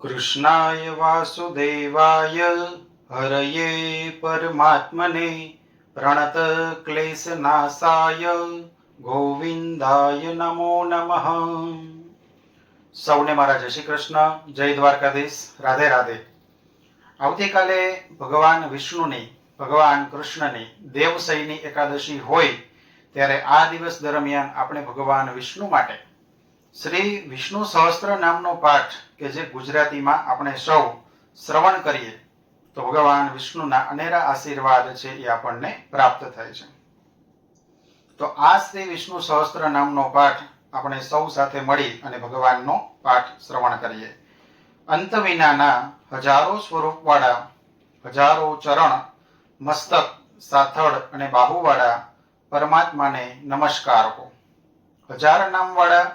કૃષ્ણાય વાસુદેવાય હરયે પરમાત્મને પ્રણત ક્લેશનાશાય ગોવિંદાય નમો નમઃ. સૌને મારા જય શ્રી કૃષ્ણ, જય દ્વારકાધીશ, રાધે રાધે. આવતીકાલે ભગવાન વિષ્ણુની, ભગવાન કૃષ્ણની દેવસૈની એકાદશી હોય ત્યારે આ દિવસ દરમિયાન આપણે ભગવાન વિષ્ણુ માટે શ્રી વિષ્ણુ સહસ્ત્ર નામનો પાઠ કે જે ગુજરાતીમાં આપણે સૌ શ્રવણ કરીએ તો ભગવાન વિષ્ણુના અનેરા આશીર્વાદ છે એ આપણને પ્રાપ્ત થાય છે. તો આ શ્રી વિષ્ણુ સહસ્ત્ર નામનો પાઠ આપણે સૌ સાથે મળી અને ભગવાનનો પાઠ શ્રવણ કરીએ. અંત વિનાના હજારો સ્વરૂપવાળા, હજારો ચરણ, મસ્તક, સાથળ અને બાહુવાળા પરમાત્માને નમસ્કાર હો. હજાર નામવાળા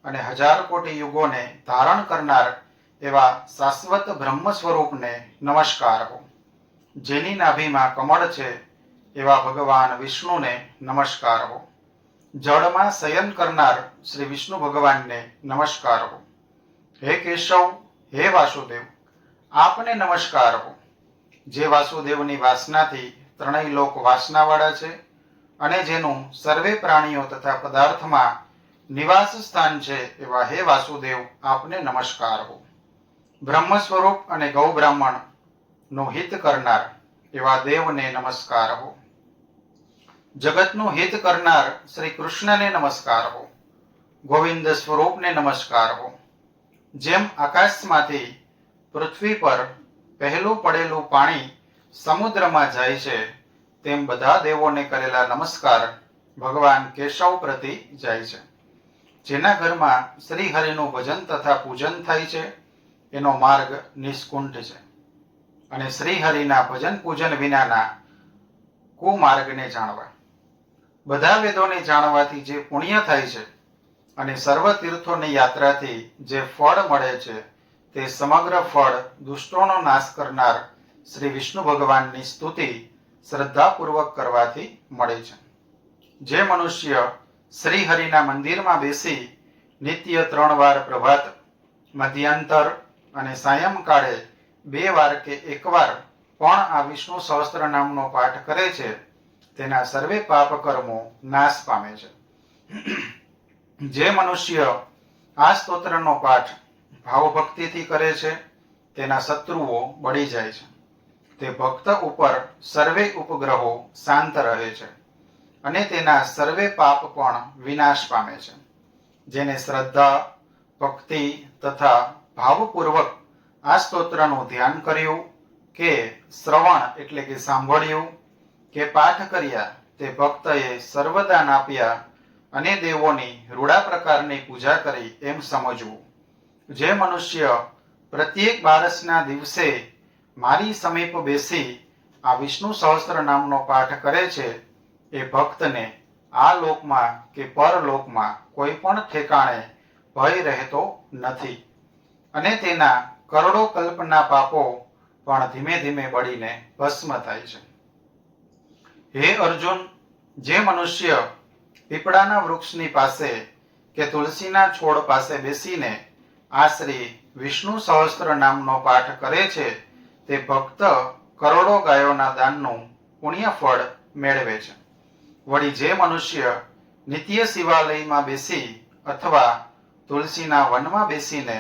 અને હજાર કોટી યુગોને ધારણ કરનાર એવા શાશ્વત બ્રહ્મ સ્વરૂપને નમસ્કાર હો. જેની નાભીમાં કમળ છે એવા ભગવાન વિષ્ણુને નમસ્કાર હો. જળમાં શયન કરનાર શ્રી વિષ્ણુ ભગવાનને નમસ્કાર હો. હે કેશવ, હે વાસુદેવ, આપને નમસ્કાર હો. જે વાસુદેવની વાસનાથી ત્રણેય લોક વાસનાવાળા છે અને જેનું સર્વે પ્રાણીઓ તથા પદાર્થમાં નિવાસ સ્થાન છે એવા હે વાસુદેવ, આપને નમસ્કાર હો. બ્રહ્મ સ્વરૂપ અને ગૌ બ્રાહ્મણ નું હિત કરનાર એવા દેવને નમસ્કાર હો. જગતનું હિત કરનાર શ્રી કૃષ્ણને નમસ્કાર હો. ગોવિંદ સ્વરૂપને નમસ્કાર હો. જેમ આકાશમાંથી પૃથ્વી પર પહેલું પડેલું પાણી સમુદ્રમાં જાય છે તેમ બધા દેવોને કરેલા નમસ્કાર ભગવાન કેશવ પ્રતિ જાય છે. જેના ઘરમાં શ્રી હરિનું ભજન તથા પૂજન થાય છે એનો માર્ગ નિષ્કુંઠ છે અને શ્રી હરિના ભજન પૂજન વિનાના કુમાર્ગને જાણવા, બધા વેદોને જાણવાથી જે પુણ્ય થાય છે અને સર્વ તીર્થોની યાત્રાથી જે ફળ મળે છે તે સમગ્ર ફળ દુષ્ટોનો નાશ કરનાર શ્રી વિષ્ણુ ભગવાનની સ્તુતિ શ્રદ્ધાપૂર્વક કરવાથી મળે છે. જે મનુષ્ય શ્રી હરિના મંદિરમાં બેસી નિત્ય 3 વાર પ્રભાત, મધ્યાંતર અને સાયંકાળે 2 વાર કે 1 વાર પણ આ વિષ્ણુ સહસ્ત્ર નામનો પાઠ કરે છે તેના સર્વે પાપ કર્મો નાશ પામે છે. જે મનુષ્ય આ સ્તોત્રનો પાઠ ભાવભક્તિથી કરે છે તેના શત્રુઓ બળી જાય છે. તે ભક્ત ઉપર સર્વે ઉપગ્રહો શાંત રહે છે અને તેના સર્વે પાપ પણ વિનાશ પામે છે. જેને શ્રદ્ધા, ભક્તિ તથા ભાવપૂર્વક આ સ્તોત્રનું ધ્યાન કર્યું કે શ્રવણ એટલે કે સાંભળ્યું કે પાઠ કર્યા તે ભક્તએ સર્વદાન આપ્યા અને દેવોની રૂડા પ્રકારની પૂજા કરી એમ સમજવું. જે મનુષ્ય પ્રત્યેક બારસના દિવસે મારી સમીપ બેસી આ વિષ્ણુ સહસ્ત્ર નામનો પાઠ કરે છે એ ભક્તને આ લોકમાં કે પરલોકમાં કોઈ પણ ઠેકાણે ભય રહેતો નથી અને તેના કરોડો કલ્પના પાપો પણ ધીમે ધીમે બળીને ભસ્મ થાય છે. હે અર્જુન, જે મનુષ્ય પીપળાના વૃક્ષની પાસે કે તુલસીના છોડ પાસે બેસીને આ શ્રી વિષ્ણુ સહસ્ત્ર નામનો પાઠ કરે છે તે ભક્ત કરોડો ગાયોના દાનનું પુણ્ય ફળ મેળવે છે. વળી જે મનુષ્ય નિત્ય શિવાલયમાં બેસી અથવા તુલસીના વનમાં બેસીને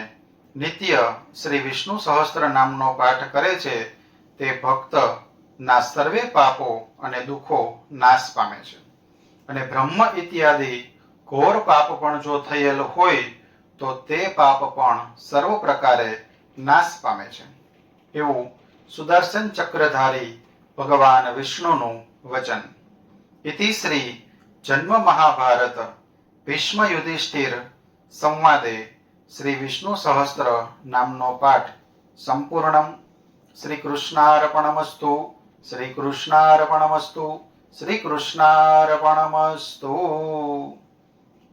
નિત્ય શ્રી વિષ્ણુ સહસ્ત્ર નામનો પાઠ કરે છે તે ભક્ત ના સર્વે પાપો અને દુઃખો નાશ પામે છે અને બ્રહ્મ ઇત્યાદિ ઘોર પાપ પણ જો થયેલ હોય તો તે પાપ પણ સર્વ પ્રકારે નાશ પામે છે. એવું સુદર્શન ચક્રધારી ભગવાન વિષ્ણુનું વચન. ઇતિ શ્રી જન્મ મહાભારત ભીષ્મ યુધિષ્ઠિર સંવાદે શ્રી વિષ્ણુ સહસ્ત્ર નામનો પાઠ સંપૂર્ણમ. શ્રી કૃષ્ણાર્પણમસ્તુ, શ્રી કૃષ્ણાર્પણમસ્તુ, શ્રી કૃષ્ણાર્પણમસ્તુ.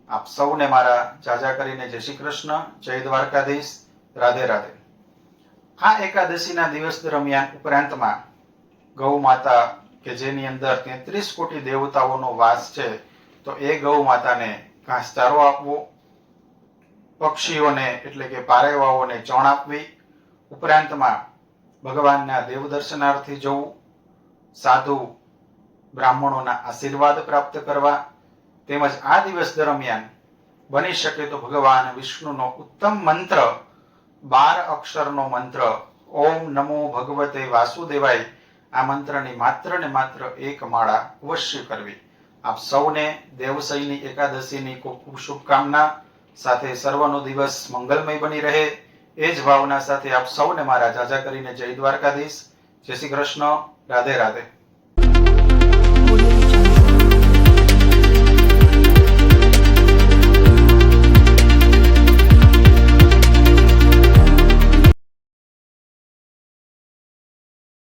આપ સૌને મારા જાજા કરીને જય શ્રી કૃષ્ણ, જય દ્વારકાધીશ, રાધે રાધે. આ એકાદશીના દિવસ દરમિયાન ઉપરાંતમાં ગૌ માતા કે જેની અંદર 33 કોટી દેવતાઓનો વાસ છે તો એ ગૌ માતાને ઘાસચારો આપવો, પક્ષીઓને એટલે કે પારેવાઓને ચણ આપવી ઉપરાંતમાં ભગવાનના દેવ દર્શનાર્થે જવું, સાધુ બ્રાહ્મણોના આશીર્વાદ પ્રાપ્ત કરવા, તેમજ આ દિવસ દરમિયાન બની શકે તો ભગવાન વિષ્ણુનો ઉત્તમ મંત્ર 12 અક્ષરનો મંત્ર ઓમ નમો ભગવતે વાસુદેવાય, આ મંત્રની માત્ર ને માત્ર એક માળા અવશ્ય કરવી. આપ સૌને દેવશયની એકાદશીની ખૂબ ખૂબ શુભકામના સાથે સર્વનો દિવસ મંગલમય બની રહે એ જ ભાવના સાથે આપ સૌને મારા જાજા કરીને જય દ્વારકાધીશ. જય શ્રી કૃષ્ણ. રાધે રાધે.